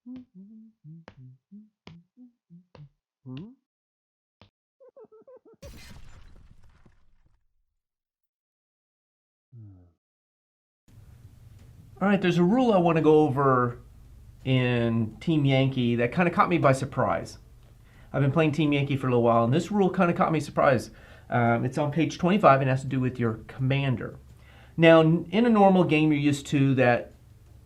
All right, there's a rule I want to go over in Team Yankee that kind of caught me by surprise. I've been playing Team Yankee for a little while, and this rule kind of caught me surprised. It's on page 25 and has to do with your commander. Now, in a normal game, you're used to that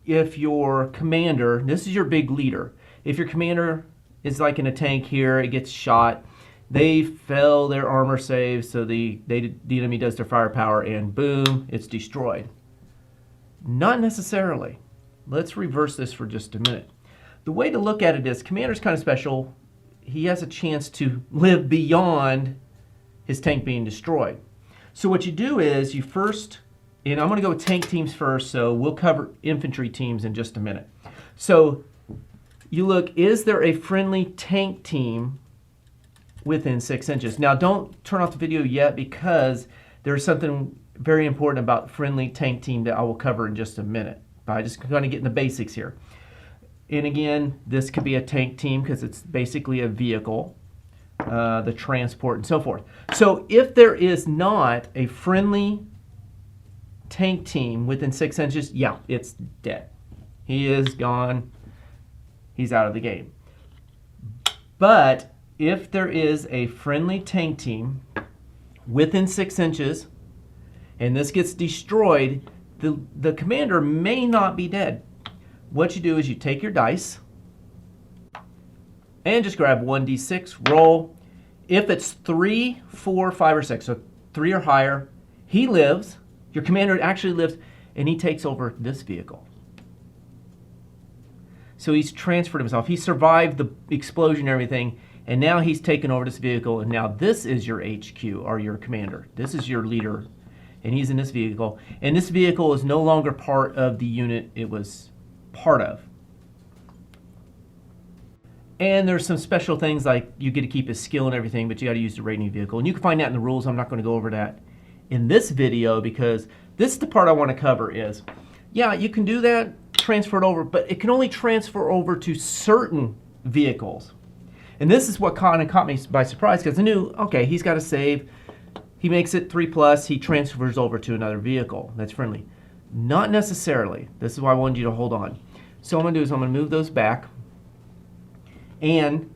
if your commander, this is your big leader, if your commander is like in a tank here, it gets shot, they fail their armor save, so the enemy does their firepower, and boom, it's destroyed. Not necessarily. Let's reverse this for just a minute. The way to look at it is, commander's kind of special. He has a chance to live beyond his tank being destroyed. So what you do is you first, and I'm going to go with tank teams first, so we'll cover infantry teams in just a minute. So you look, is there a friendly tank team within 6 inches? Now don't turn off the video yet, because there's something very important about friendly tank team that I will cover in just a minute. But I just kind of get in the basics here. And again, this could be a tank team because it's basically a vehicle, the transport and so forth. So if there is not a friendly tank team within 6 inches, yeah, it's dead. He is gone. He's out of the game. But if there is a friendly tank team within 6 inches, and this gets destroyed, the commander may not be dead. What you do is you take your dice and just grab 1d6, roll. If it's 3, 4, 5, or 6, so 3 or higher, he lives, your commander actually lives, and he takes over this vehicle. So he's transferred himself. He survived the explosion and everything, and now he's taken over this vehicle, and now this is your HQ, or your commander. This is your leader, and he's in this vehicle. And this vehicle is no longer part of the unit it was part of. And there's some special things like you get to keep his skill and everything, but you got to use the rating vehicle. And you can find that in the rules. I'm not going to go over that in this video, because this is the part I want to cover is, yeah, you can do that, transfer it over, but it can only transfer over to certain vehicles. And this is what kind of caught me by surprise, because I knew, okay, he's got to save. He makes it 3+, he transfers over to another vehicle that's friendly. Not necessarily. This is why I wanted you to hold on. So what I'm going to do is I'm going to move those back. And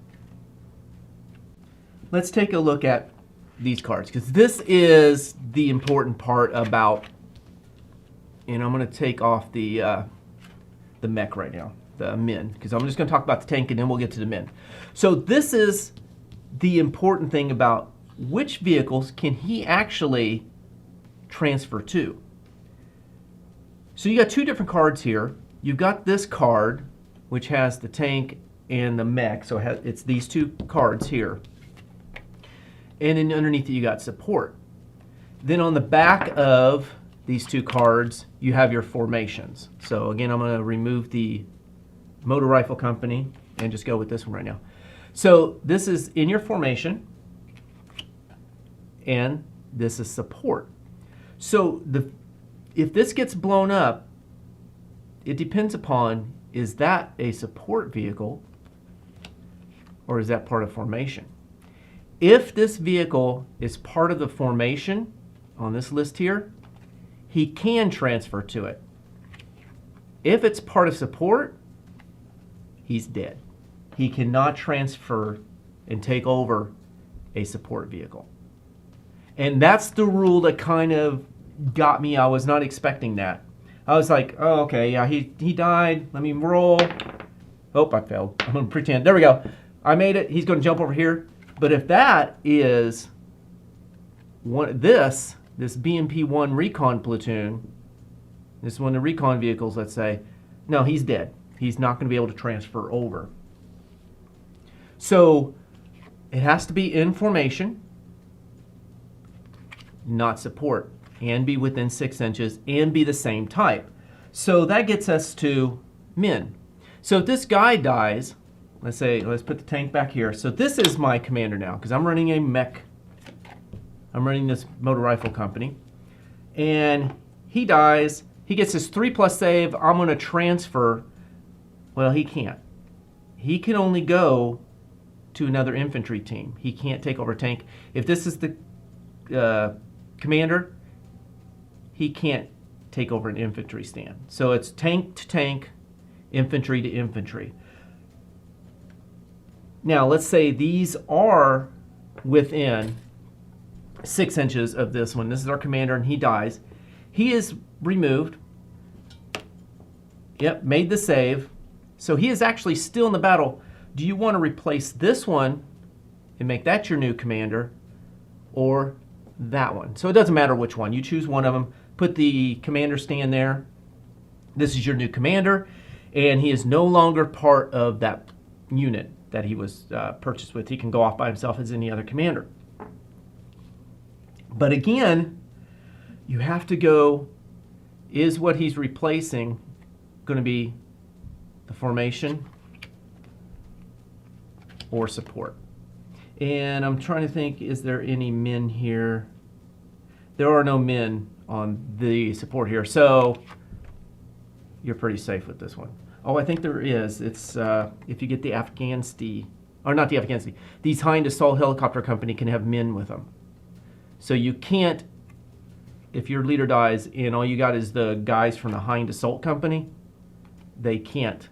let's take a look at these cards, because this is the important part about, and I'm going to take off the mech right now, the men, because I'm just going to talk about the tank and then we'll get to the men. So this is the important thing about which vehicles can he actually transfer to. So you got two different cards here. You've got this card, which has the tank and the mech, so it's these two cards here. And then underneath it you got support. Then on the back of these two cards, you have your formations. So again, I'm going to remove the motor rifle company and just go with this one right now. So this is in your formation, and this is support. So if this gets blown up, it depends upon, is that a support vehicle or is that part of formation? If this vehicle is part of the formation on this list here, he can transfer to it. If it's part of support, he's dead. He cannot transfer and take over a support vehicle. And that's the rule that kind of got me. I was not expecting that. I was like, oh, okay, yeah, he died. Let me roll. Oh, I failed. I'm going to pretend. There we go. I made it. He's going to jump over here. But if that is this BMP-1 recon platoon, this is one of the recon vehicles, let's say, no, he's dead. He's not going to be able to transfer over. So it has to be in formation, not support, and be within 6 inches, and be the same type. So that gets us to men. So if this guy dies, let's put the tank back here. So this is my commander now, because I'm running a mech. I'm running this motor rifle company. And he dies. He gets his 3+ save. I'm going to transfer. Well, he can't. he can only go to another infantry team. He can't take over a tank. If this is the commander, he can't take over an infantry stand. So it's tank to tank, infantry to infantry. Now let's say these are within 6 inches of this one. This is our commander and he dies. He is removed. Yep, made the save. So he is actually still in the battle. Do you want to replace this one and make that your new commander, or that one? So it doesn't matter which one. You choose one of them, put the commander stand there. This is your new commander, and he is no longer part of that unit that he was purchased with. He can go off by himself as any other commander. But again, you have to go, is what he's replacing going to be the formation or support? And I'm trying to think, is there any men here? There are no men on the support here, so you're pretty safe with this one. Oh, I think there is. It's if you get the Afghanistan, or not the Afghanistan, these Hind Assault Helicopter Company can have men with them. So you can't, if your leader dies and all you got is the guys from the Hind Assault Company, they can't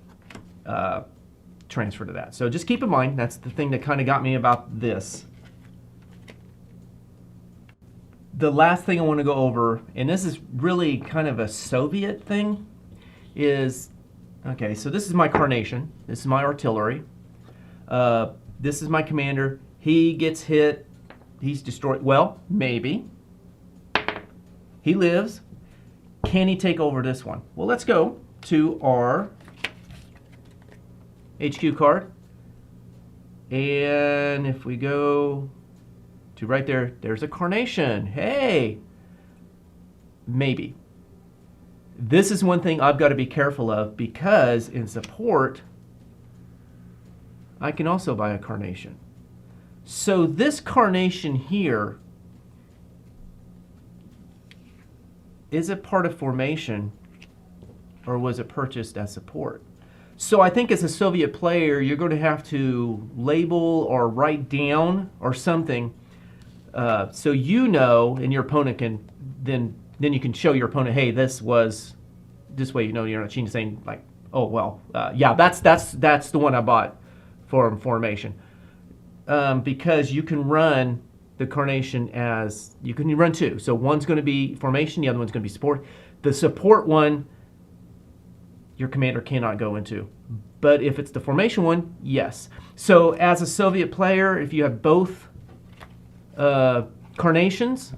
transfer to that. So just keep in mind, that's the thing that kind of got me about this. The last thing I want to go over, and this is really kind of a Soviet thing, is, okay, so this is my Carnation. This is my artillery. This is my commander. He gets hit. He's destroyed. Well, maybe. He lives. Can he take over this one? Well, let's go to our HQ card. And if we go to right there, there's a Carnation. Hey! Maybe. This is one thing I've got to be careful of, because in support, I can also buy a Carnation. So this Carnation here, is it part of formation, or was it purchased as support? So I think as a Soviet player, you're going to have to label or write down or something, so you know, and your opponent can then you can show your opponent, hey, this was this way. You know, you're not cheating, saying like, oh well, yeah, that's the one I bought for formation, because you can run the Carnation as, you can run two. So one's going to be formation, the other one's going to be support. The support one, your commander cannot go into. But if it's the formation one, yes. So as a Soviet player, if you have both Carnations,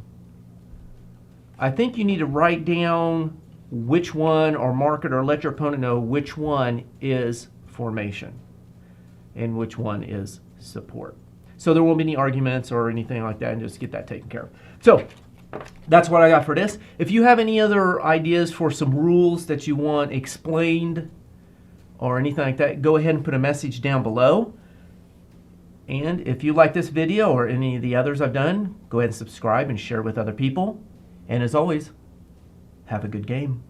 I think you need to write down which one, or mark it, or let your opponent know which one is formation and which one is support. So there won't be any arguments or anything like that, and just get that taken care of. So that's what I got for this. If you have any other ideas for some rules that you want explained or anything like that, go ahead and put a message down below. And if you like this video or any of the others I've done, go ahead and subscribe and share with other people. And as always, have a good game.